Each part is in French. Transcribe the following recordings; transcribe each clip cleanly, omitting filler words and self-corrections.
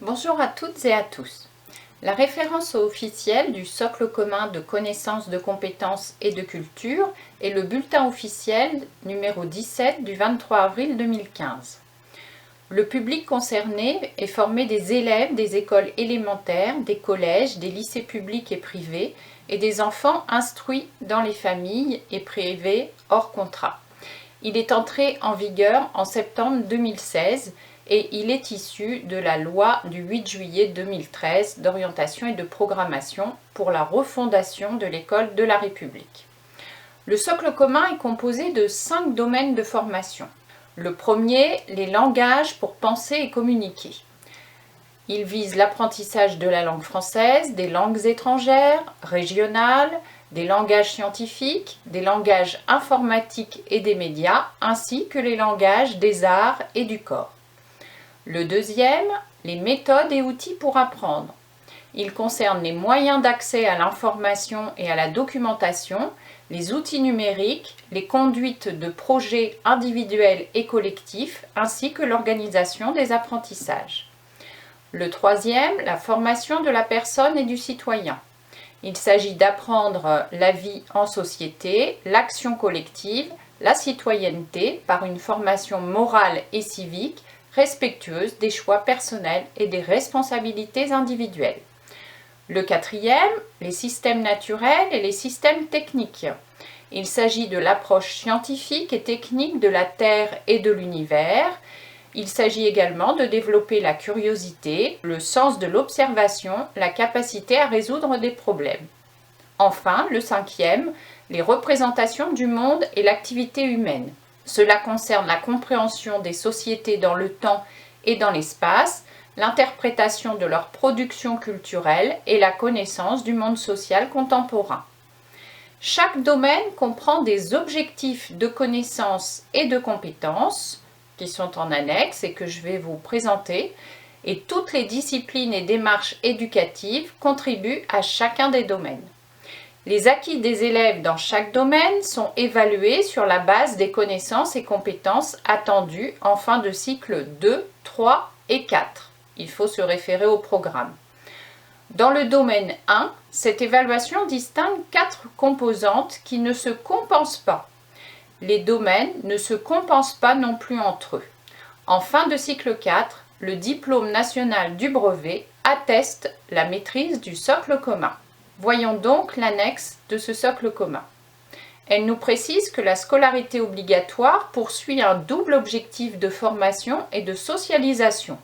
Bonjour à toutes et à tous. La référence officielle du socle commun de connaissances, de compétences et de culture est le bulletin officiel numéro 17 du 23 avril 2015. Le public concerné est formé des élèves des écoles élémentaires, des collèges, des lycées publics et privés et des enfants instruits dans les familles et privés hors contrat. Il est entré en vigueur en septembre 2016 et il est issu de la loi du 8 juillet 2013 d'orientation et de programmation pour la refondation de l'école de la République. Le socle commun est composé de 5 domaines de formation. Le premier, les langages pour penser et communiquer. Il vise l'apprentissage de la langue française, des langues étrangères, régionales, des langages scientifiques, des langages informatiques et des médias, ainsi que les langages des arts et du corps. Le deuxième, les méthodes et outils pour apprendre. Il concerne les moyens d'accès à l'information et à la documentation, les outils numériques, les conduites de projets individuels et collectifs, ainsi que l'organisation des apprentissages. Le troisième, la formation de la personne et du citoyen. Il s'agit d'apprendre la vie en société, l'action collective, la citoyenneté par une formation morale et civique, respectueuse des choix personnels et des responsabilités individuelles. Le quatrième, les systèmes naturels et les systèmes techniques. Il s'agit de l'approche scientifique et technique de la Terre et de l'univers. Il s'agit également de développer la curiosité, le sens de l'observation, la capacité à résoudre des problèmes. Enfin, le cinquième, les représentations du monde et l'activité humaine. Cela concerne la compréhension des sociétés dans le temps et dans l'espace, l'interprétation de leur production culturelle et la connaissance du monde social contemporain. Chaque domaine comprend des objectifs de connaissances et de compétences qui sont en annexe et que je vais vous présenter, et toutes les disciplines et démarches éducatives contribuent à chacun des domaines. Les acquis des élèves dans chaque domaine sont évalués sur la base des connaissances et compétences attendues en fin de cycle 2, 3 et 4. Il faut se référer au programme. Dans le domaine 1, cette évaluation distingue 4 composantes qui ne se compensent pas. Les domaines ne se compensent pas non plus entre eux. En fin de cycle 4, le diplôme national du brevet atteste la maîtrise du socle commun. Voyons donc l'annexe de ce socle commun. Elle nous précise que la scolarité obligatoire poursuit un double objectif de formation et de socialisation.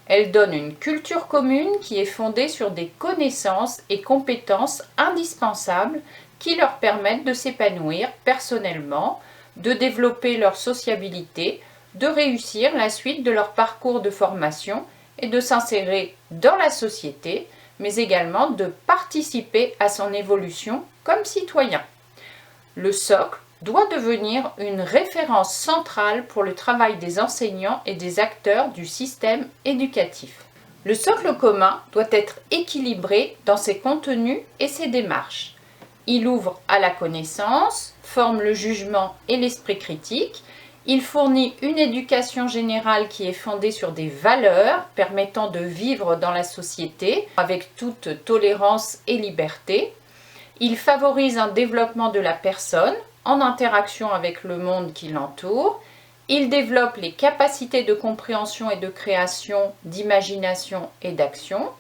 Elle donne une culture commune qui est fondée sur des connaissances et compétences indispensables qui leur permettent de s'épanouir personnellement, de développer leur sociabilité, de réussir la suite de leur parcours de formation et de s'insérer dans la société, mais également de participer à son évolution comme citoyen. Le socle doit devenir une référence centrale pour le travail des enseignants et des acteurs du système éducatif. Le socle commun doit être équilibré dans ses contenus et ses démarches. Il ouvre à la connaissance, forme le jugement et l'esprit critique. Il fournit une éducation générale qui est fondée sur des valeurs permettant de vivre dans la société avec toute tolérance et liberté. Il favorise un développement de la personne en interaction avec le monde qui l'entoure. Il développe les capacités de compréhension et de création, d'imagination et d'action.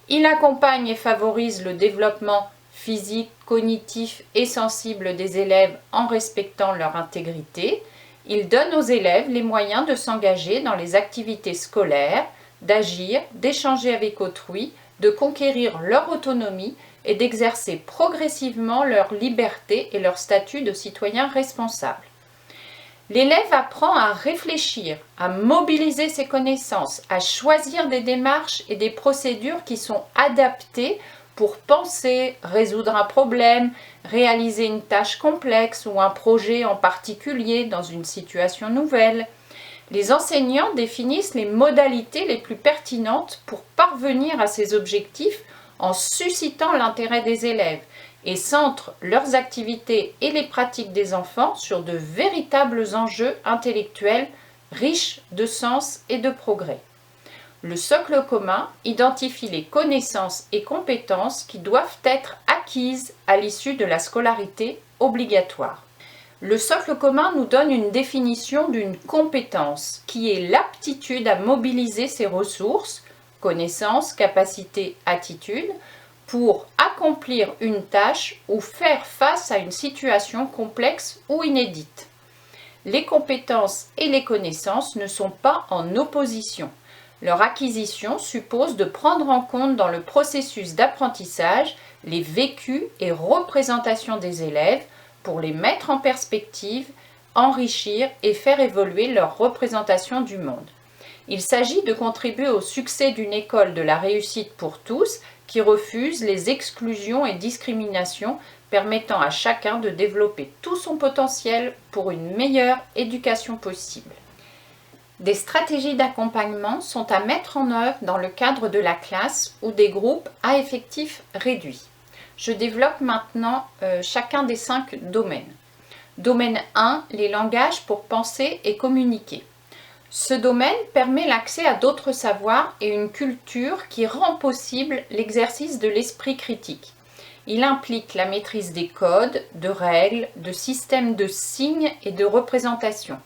Il accompagne et favorise le développement physique, cognitif et sensible des élèves en respectant leur intégrité. Il donne aux élèves les moyens de s'engager dans les activités scolaires, d'agir, d'échanger avec autrui, de conquérir leur autonomie et d'exercer progressivement leur liberté et leur statut de citoyen responsable. L'élève apprend à réfléchir, à mobiliser ses connaissances, à choisir des démarches et des procédures qui sont adaptées pour penser, résoudre un problème, réaliser une tâche complexe ou un projet en particulier dans une situation nouvelle. Les enseignants définissent les modalités les plus pertinentes pour parvenir à ces objectifs en suscitant l'intérêt des élèves et centrent leurs activités et les pratiques des enfants sur de véritables enjeux intellectuels riches de sens et de progrès. Le socle commun identifie les connaissances et compétences qui doivent être acquises à l'issue de la scolarité obligatoire. Le socle commun nous donne une définition d'une compétence qui est l'aptitude à mobiliser ses ressources, connaissances, capacités, attitudes, pour accomplir une tâche ou faire face à une situation complexe ou inédite. Les compétences et les connaissances ne sont pas en opposition. Leur acquisition suppose de prendre en compte dans le processus d'apprentissage les vécus et représentations des élèves pour les mettre en perspective, enrichir et faire évoluer leur représentation du monde. Il s'agit de contribuer au succès d'une école de la réussite pour tous qui refuse les exclusions et discriminations, permettant à chacun de développer tout son potentiel pour une meilleure éducation possible. Des stratégies d'accompagnement sont à mettre en œuvre dans le cadre de la classe ou des groupes à effectifs réduits. Je développe maintenant chacun des 5 domaines. Domaine 1, les langages pour penser et communiquer. Ce domaine permet l'accès à d'autres savoirs et une culture qui rend possible l'exercice de l'esprit critique. Il implique la maîtrise des codes, de règles, de systèmes de signes et de représentations.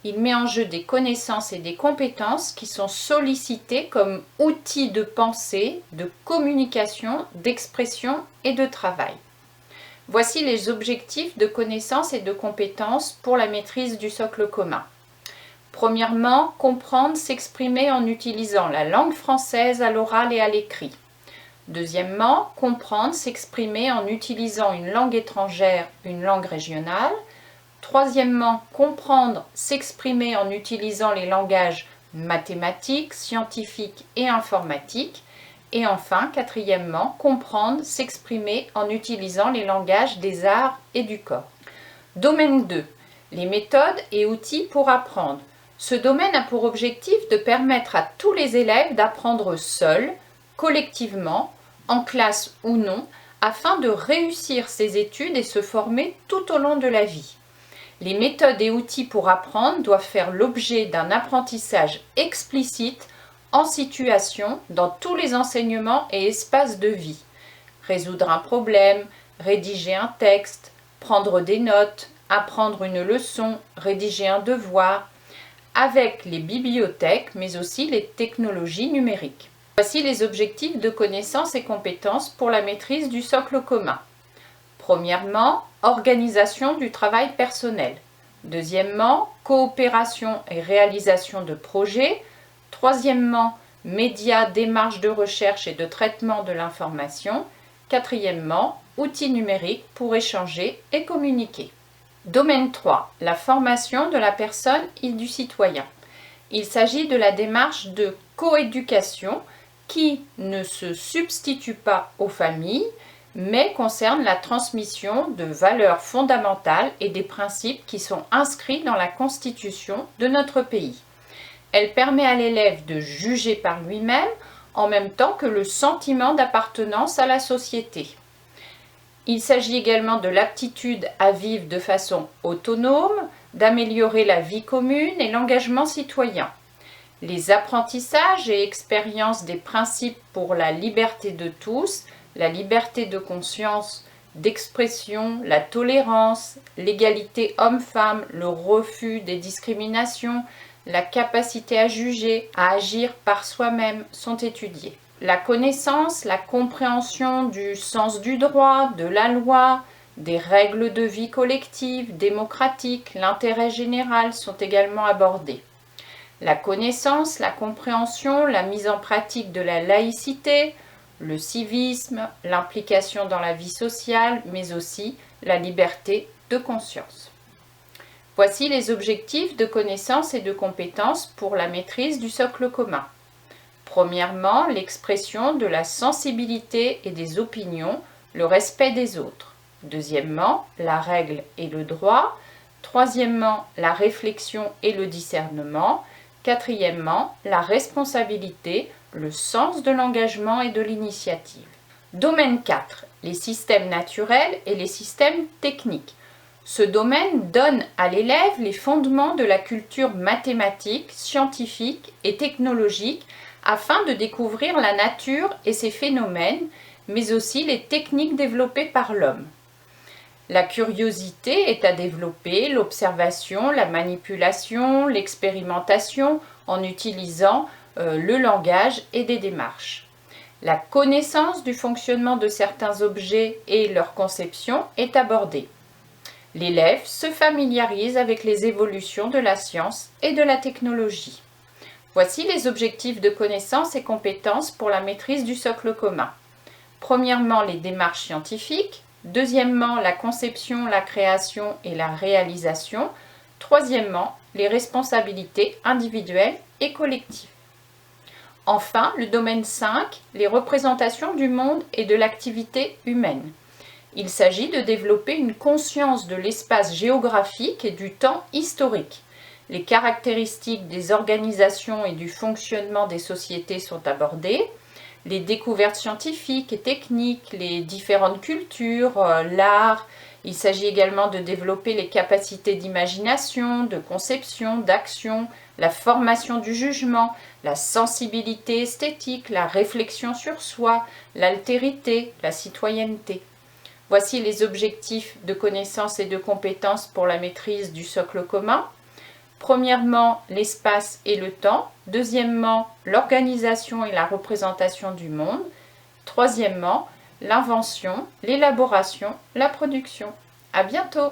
Il met en jeu des connaissances et des compétences qui sont sollicitées comme outils de pensée, de communication, d'expression et de travail. Voici les objectifs de connaissances et de compétences pour la maîtrise du socle commun. Premièrement, comprendre, s'exprimer en utilisant la langue française à l'oral et à l'écrit. Deuxièmement, comprendre, s'exprimer en utilisant une langue étrangère, une langue régionale. Troisièmement, comprendre, s'exprimer en utilisant les langages mathématiques, scientifiques et informatiques. Et enfin, quatrièmement, comprendre, s'exprimer en utilisant les langages des arts et du corps. Domaine 2. Les méthodes et outils pour apprendre. Ce domaine a pour objectif de permettre à tous les élèves d'apprendre seuls, collectivement, en classe ou non, afin de réussir ses études et se former tout au long de la vie. Les méthodes et outils pour apprendre doivent faire l'objet d'un apprentissage explicite en situation dans tous les enseignements et espaces de vie. Résoudre un problème, rédiger un texte, prendre des notes, apprendre une leçon, rédiger un devoir, avec les bibliothèques mais aussi les technologies numériques. Voici les objectifs de connaissances et compétences pour la maîtrise du socle commun. Premièrement, organisation du travail personnel. Deuxièmement, coopération et réalisation de projets. Troisièmement, médias, démarches de recherche et de traitement de l'information. Quatrièmement, outils numériques pour échanger et communiquer. Domaine 3, la formation de la personne et du citoyen. Il s'agit de la démarche de coéducation qui ne se substitue pas aux familles, mais concerne la transmission de valeurs fondamentales et des principes qui sont inscrits dans la Constitution de notre pays. Elle permet à l'élève de juger par lui-même en même temps que le sentiment d'appartenance à la société. Il s'agit également de l'aptitude à vivre de façon autonome, d'améliorer la vie commune et l'engagement citoyen. Les apprentissages et expériences des principes pour la liberté de tous, la liberté de conscience, d'expression, la tolérance, l'égalité homme-femme, le refus des discriminations, la capacité à juger, à agir par soi-même sont étudiés. La connaissance, la compréhension du sens du droit, de la loi, des règles de vie collective, démocratique, l'intérêt général sont également abordés. La connaissance, la compréhension, la mise en pratique de la laïcité, le civisme, l'implication dans la vie sociale, mais aussi la liberté de conscience. Voici les objectifs de connaissances et de compétences pour la maîtrise du socle commun. Premièrement, l'expression de la sensibilité et des opinions, le respect des autres. Deuxièmement, la règle et le droit. Troisièmement, la réflexion et le discernement. Quatrièmement, la responsabilité, le sens de l'engagement et de l'initiative. Domaine 4, les systèmes naturels et les systèmes techniques. Ce domaine donne à l'élève les fondements de la culture mathématique, scientifique et technologique afin de découvrir la nature et ses phénomènes, mais aussi les techniques développées par l'homme. La curiosité est à développer, l'observation, la manipulation, l'expérimentation en utilisant le langage et des démarches. La connaissance du fonctionnement de certains objets et leur conception est abordée. L'élève se familiarise avec les évolutions de la science et de la technologie. Voici les objectifs de connaissances et compétences pour la maîtrise du socle commun. Premièrement, les démarches scientifiques. Deuxièmement, la conception, la création et la réalisation. Troisièmement, les responsabilités individuelles et collectives. Enfin, le domaine 5, les représentations du monde et de l'activité humaine. Il s'agit de développer une conscience de l'espace géographique et du temps historique. Les caractéristiques des organisations et du fonctionnement des sociétés sont abordées. Les découvertes scientifiques et techniques, les différentes cultures, l'art. Il s'agit également de développer les capacités d'imagination, de conception, d'action, la formation du jugement, la sensibilité esthétique, la réflexion sur soi, l'altérité, la citoyenneté. Voici les objectifs de connaissances et de compétences pour la maîtrise du socle commun. Premièrement, l'espace et le temps. Deuxièmement, l'organisation et la représentation du monde. Troisièmement, l'invention, l'élaboration, la production. À bientôt!